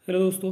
Hello दोस्तों।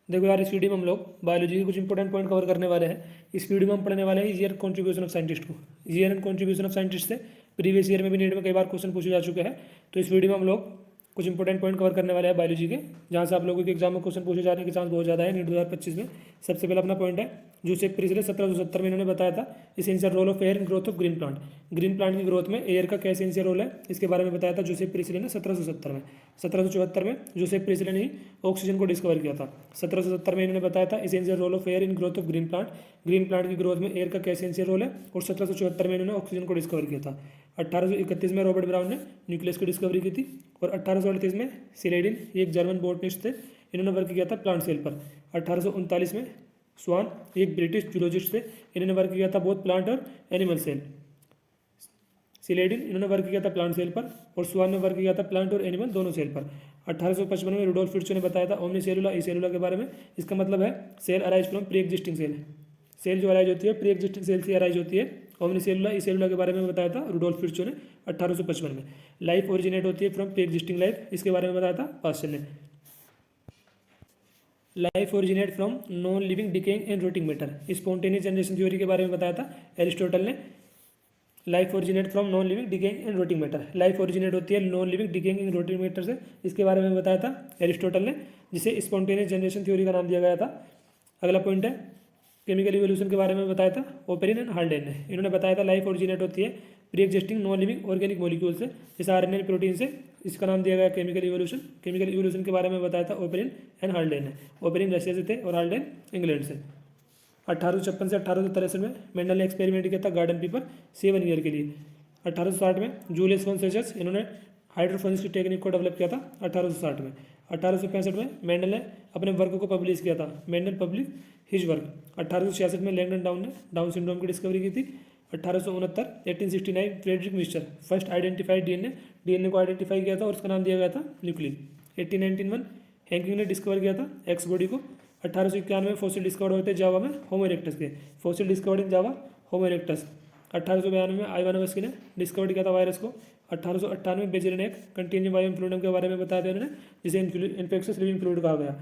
देखो यार, इस वीडियो में हम लोग बायोलॉजी के कुछ इंपॉर्टेंट पॉइंट कवर करने वाले हैं। इस वीडियो में हम पढ़ने वाले हैं ईयर कॉन्ट्रीब्यूशन ऑफ साइंटिस्ट को। Year and contribution of scientist से प्रीवियस ईयर में भी नीट में कई बार क्वेश्चन पूछे जा चुके हैं। तो इस वीडियो में हम लोग कुछ इंपॉर्टेंट पॉइंट कवर करने वाले हैं बायोलॉजी के, जहाँ से आप लोगों के एग्जाम में क्वेश्चन पूछे जाने के चांस बहुत ज़्यादा है नीट 2025 में। सबसे पहला अपना पॉइंट है जोसेफ प्रिस्ले 1770 में इन्होंने बताया था essential role of air in growth of green plant. Green plant की ग्रोथ में एयर का क्या एसेंशियल रोल है, इसके बारे में बताया था जोसेफ प्रिस्ले ने 1770 में। 1774 में जोसेफ प्रिस्ले ने ही ऑक्सीजन को डिस्कवर किया था। 1770 में इन्होंने बताया था essential role of air in growth of green plant. Green plant की ग्रोथ में एयर का क्या एसेंशियल रोल है, और 1774 में इन्होंने ऑक्सीजन को डिस्कवर किया था। 1831 में रॉबर्ट ब्राउन ने न्यूक्लियस की डिस्कवरी की थी, और 1838 में सिलेडिन, ये एक जर्मन बोटनिस्ट थे, इन्होंने वर्क किया था प्लांट सेल पर। 1839 में स्वान, एक ब्रिटिश जूलॉजिस्ट थे, इन्होंने वर्क किया था बोथ प्लांट और एनिमल सेल। सिलेडिन इन्होंने वर्क किया था प्लांट सेल पर, और स्वान ने वर्क किया था प्लांट और एनिमल दोनों सेल पर। 1855 में रुडोल्फ फिट्जो ने बताया था ओमनी सेलुला ई सेलुला के बारे में। इसका मतलब है cell arise from pre existing cell. Cell जो अराइज होती है प्री एग्जिस्टिंग सेल से अराइज होती है। ओमनी सेलुला ई सेलुला के बारे में बताया था रुडोल्फ फिट्जो ने 1855 में। लाइफ ओरिजिनेट होती है फ्रॉम प्री एग्जिस्टिंग लाइफ, इसके बारे में बताया था पास्चर ने। Life originate from non living decaying and rotting matter, spontaneous generation theory के बारे में बताया था एरिस्टोटल ने। Life originate from non living decaying and rotting matter, life originate होती है non living decaying and rotting matter से, इसके बारे में बताया था एरिस्टोटल ने, जिसे स्पॉन्टेनियस जनरेशन थ्योरी का नाम दिया गया था। अगला पॉइंट है केमिकल इवोल्यूशन के बारे में बताया था ओपेरिन एंड हाल्डेन ने। इन्होंने बताया था लाइफ ओरिजिनेट होती है pre existing non living organic molecule से, जैसे आरएनए प्रोटीन से, इसका नाम दिया गया केमिकल इवोल्यूशन। केमिकल इवोल्यूशन के बारे में बताया था ओपेरिन एंड हाल्डेन ने। ओपेरिन रशिया से थे और हाल्डेन इंग्लैंड से। 1856 से 1863 में मेंडल ने एक्सपेरिमेंट किया था गार्डन पीपर 7 ईयर के लिए। 1860 में जूलियस फोन सेजस इन्होंने हाइड्रोफोनिक्स की टेक्निक को डेवलप किया था 1860 में। 1865 में मेंडल ने अपने वर्क को पब्लिश किया था, मेंडल पब्लिक हिज वर्क। 1866 में लैंगडन डाउन ने डाउन सिंड्रोम की डिस्कवरी की थी। 1869 Friedrich Miescher first identified DNA, DNA को आइडेंटिफाई किया था और उसका नाम दिया गया था न्यूक्लिन। 1891 हैंकिंग ने डिस्कवर किया था एक्स बॉडी को। 1891 में फॉसिल डिस्कवर्ड हुए थे जावा में होमो इरेक्टस के, fossil discovered in Java homo erectus. 1892 में आइवानोवस्की ने डिस्कवर किया था वायरस को। 1898 में बेजर ने एक कंटिन्यू बायो फ्लूइड के बारे में बताया था इन्होंने, जिसे इन्फेक्शस लिविंग फ्लूइड कहा गया।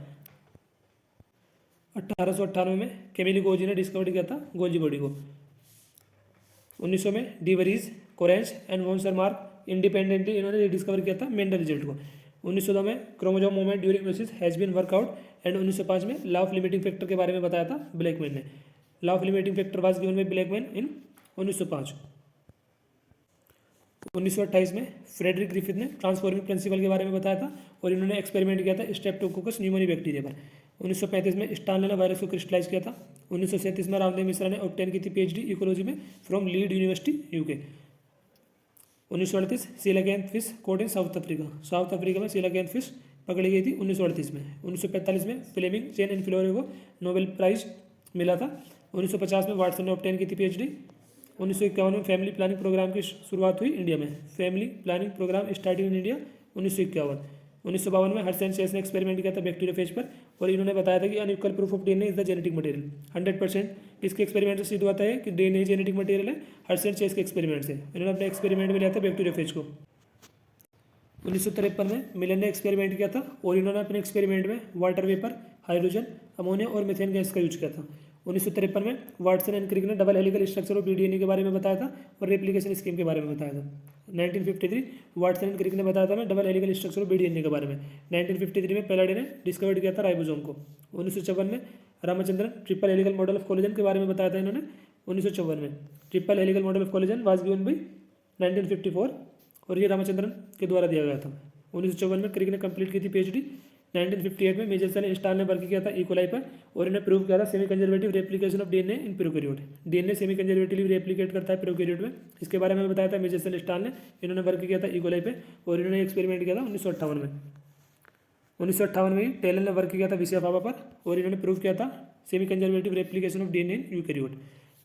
1898 में केमिली गोजी ने डिस्कवर किया था गोल्जी बॉडी को। 1900 में De Vries, Correns and von Tschermak independently इन्होंने डिस्कवर किया था मेंडल रिजल्ट को। 1902 में chromosome movement during meiosis has been work out, and 1905 में लॉ ऑफ लिमिटिंग फैक्टर के बारे में बताया था ब्लैकमैन ने। Law of limiting factor was given by Blackman in 1905। 1928 में फ्रेडरिक ग्रिफिथ ने ट्रांसफॉर्मिंग प्रिंसिपल के बारे में बताया था, और इन्होंने एक्सपेरिमेंट किया था स्ट्रेप्टोकोकस न्यूमोनी बैक्टीरिया पर। 1935 में स्टानले ने वायरस को क्रिस्टलाइज किया था। 1937 में रामदेव मिश्रा ने ऑब्टेन की थी पीएचडी इकोलॉजी में from Leeds university UK. 1938 coelacanth fish caught in South Africa, South Africa में सीलाकैंथ फिश पकड़ी गई थी 1938 में। 1945 में फ्लेमिंग, चेन एंड फ्लोरे को नोबेल प्राइज मिला था। 1950 में वाटसन ने ऑब्टेन की थी पीएचडी। 1951 में फैमिली प्लानिंग प्रोग्राम की शुरुआत हुई इंडिया में, family planning program starting in India 1951। 1952 में हर्सन चेस ने एक्सपेरिमेंट किया था बैक्टीरियोफेज पर, और इन्होंने बताया था कि unequal proof of DNA is the genetic material. 100% किसके एक्सपेरिमेंट से सिद्ध हुआ है कि डीएनए जेनेटिक मटेरियल है, हर्सन चेस के एक्सपेरिमेंट से। इन्होंने अपने एक्सपेरिमेंट में लिया था बैक्टीरियोफेज को। 1953 में मिलन ने एक्सपेरिमेंट किया था, और इन्होंने अपने एक्सपेरिमेंट में वाटर वेपर, हाइड्रोजन, अमोनिया और मीथेन गैस का यूज किया था। 1953 में वाटसन एंड क्रिक ने double helical structure of DNA के बारे में बताया था, और रेप्लिकेशन स्कीम के बारे में बताया था। 1953 वाटसन एंड क्रिक ने बताया था मैं double helical structure of DNA के बारे में। 1953 में पेलाडे ने डिस्कवर्ड किया था राइबोसोम को। 1954 में Ramachandran triple helical model of collagen के बारे में बताया था इन्होंने। 1954 में triple helical model of collagen was given by 1954, और ये रामचंद्रन के द्वारा दिया गया था। 1954 में क्रिक ने कंप्लीट की थी पीएचडी। 1958 में मेजर सेल इंस्टाल ने वर्क किया था इकोलाई पर, और इन्हें प्रूव किया था semi conservative replication of DNA in prokaryote. DNA semi conservatively replicate करता है प्रोकैरियोट में, इसके बारे में बताया था मेजर सेल इंस्टाल ने। इन्होंने वर्क किया था इकोलाई पे, और इन्होंने एक्सपेरिमेंट किया था 1958 में। 1958 में टेलन ने वर्क किया था विसियाफावा पर, और इन्होंने प्रूव किया था semi conservative replication of DNA in eukaryote.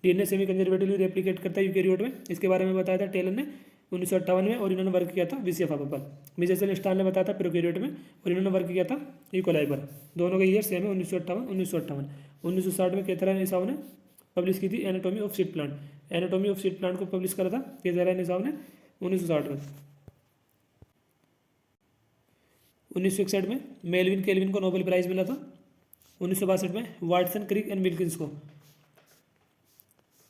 DNA semi conservatively replicate करता है यूकैरियोट में, इसके बारे में बताया था टेलन ने 1958 में, और इन्होंने वर्क किया था विसियाफावा पर। मेजर सेल इंस्टाल ने बताया था प्रोकैरियोट में, और इन्होंने वर्क किया था इकोलाई पर। दोनों का ईयर सेम है 1958। 1960 में कैथरा निसाव ने पब्लिश की थी anatomy of seed plant. Anatomy of seed plant को पब्लिश करा था कैथरा निसाव ने 1960 में। 1961 में मेलविन केल्विन को नोबेल प्राइज़ मिला था। 1962 में वाटसन क्रिक एंड विल्किंस को।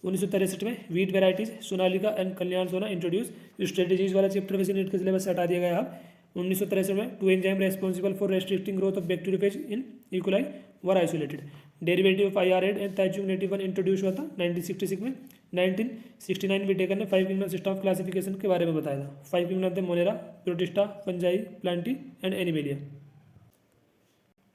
1963 में वीट वेराइटीज सोनालिका एंड कल्याण सोना इंट्रोड्यूस। स्ट्रेटेजीज वाला चैप्टर वैसे नीट के सिलेबस से हटा दिया गया है। 1963 में 2 enzyme responsible for restricting growth of bacteriophage in E coli were isolated. Derivative of IR8 and Taichung native 1 introduce हुआ था 1966 में। 1969 विटेकर ने 5 किंगडम सिस्टम ऑफ क्लासिफिकेशन के बारे में बताया था। 5 किंगडम थे Monera, Protista, Fungi, Plantae and Animalia.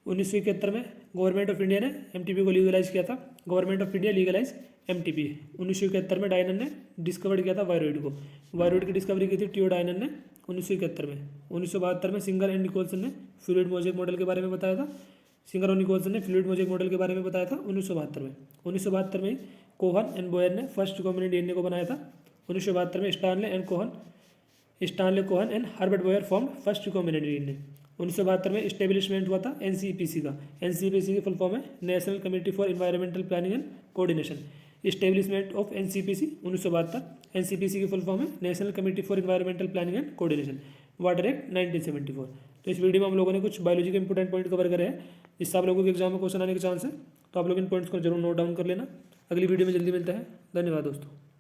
1971 में गवर्नमेंट ऑफ इंडिया ने MTP को लीगलाइज किया था। Government of India legalise MTP। 1971 में डायनन ने डिस्कवर किया था वायरोइड को। वायरोइड की डिस्कवरी की थी टीओ डायनन ने 1971 में। 1972 में सिंगर एंड निकोलसन ने फ्लूइड मोजेक मॉडल के बारे में बताया था। सिंगर और निकोलसन ने फ्लूइड मोजेक मॉडल के बारे में बताया था 1972 में। 1972 में कोहन एंड बोयर ने फर्स्ट रिकॉम्बिनेंट DNA को बनाया था। 1972 में Stanley Cohen and Herbert Boyer form first recombinant DNA। 1972 में इस्टेब्लिशमेंट हुआ था NCPC का। NCPC की फुल फॉर्म है national committee for environmental planning and coordination. Establishment of NCPC 1972। NCPC की फुल फॉर्म है national committee for environmental planning and coordination. Water act 1974। तो इस वीडियो में हम लोगों ने कुछ बायोलॉजी के इंपॉर्टेंट पॉइंट कवर करे हैं, जिससे आप लोगों के एग्जाम में क्वेश्चन आने के चांस है। तो आप लोग इन पॉइंट्स को जरूर नोट डाउन कर लेना। अगली वीडियो में जल्दी मिलता है। धन्यवाद दोस्तों।